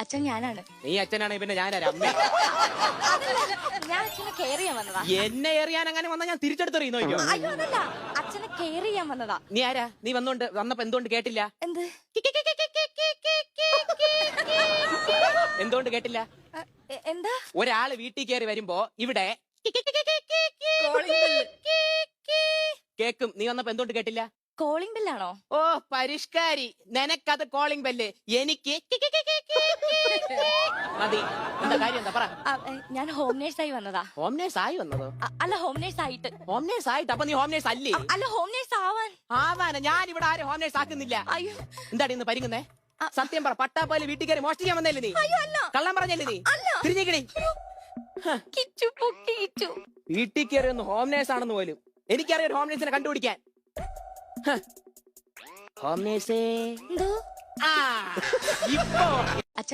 അച്ഛൻ ഞാനാണ്. നീ അച്ഛനാണെങ്കിൽ പിന്നെ ഞാനാ അമ്മ. ഞാൻ അച്ഛനെ കെയർ ചെയ്യാൻ വന്നതാ. എന്നെ എറിയാൻ അങ്ങനെ വന്നാ ഞാൻ തിരിച്ചെടുത്തെറിയുന്നോ? അയ്യോ അതല്ല, അച്ഛനെ കെയർ ചെയ്യാൻ വന്നതാ. നീ ആരാ? നീ വന്നപ്പോ എന്തുകൊണ്ട് കേട്ടില്ല? എന്ത്? എന്തുകൊണ്ട് കേട്ടില്ല? എന്താ? ഒരാള് വീട്ടിൽ കയറി വരുമ്പോ ഇവിടെ കേക്കും. നീ വന്നപ്പോ എന്തുകൊണ്ട് കേട്ടില്ല? കോളിംഗ് ബെല്ലാണോ? ഓ പരിഷ്കാരി, നിനക്കത് കോളിംഗ് ബെല്ല്, എനിക്ക് മതി. എന്താ കാര്യം? എന്താ പറ. ഞാൻ ഹോം നേഴ്സായി വന്നതാ. ഹോം നേഴ്സ് ആയി വന്നതോ? അല്ല, ഹോം നേഴ്സ് ആയിട്ട്. ഹോം നേഴ്സ് ആയിട്ട്? അപ്പൊ നീ ഹോം നേഴ്സ് അല്ലേ? അല്ല, ഹോം നേഴ്സ് ആവാൻ. ആവാന? ഞാൻ ഇവിടെ ആരും ഹോം നേഴ്സ് ആക്കുന്നില്ല. അയ്യോ, എന്താടി ഇന്ന് പരിങ്ങുന്നേ? സത്യം പറ, പട്ടാപ്പാല് വീട്ടിൽ കയറി മോഷ്ടിക്കാൻ വന്നല്ലേ നീ? കള്ളം പറഞ്ഞല്ലേ നീ? തിരിഞ്ഞിക്കണി. കിച്ചു പൊക്കി കിച്ചു. വീട്ടിൽ കയറി ഒന്ന് ഹോം നേഴ്സ് ആണെന്ന് പോലും എനിക്കറിയാം. ഹോം നേഴ്സിനെ കണ്ടുപിടിക്കാൻ. ഹോം നേഴ്സേ. എന്തോ? ഇപ്പൊ അച്ഛൻ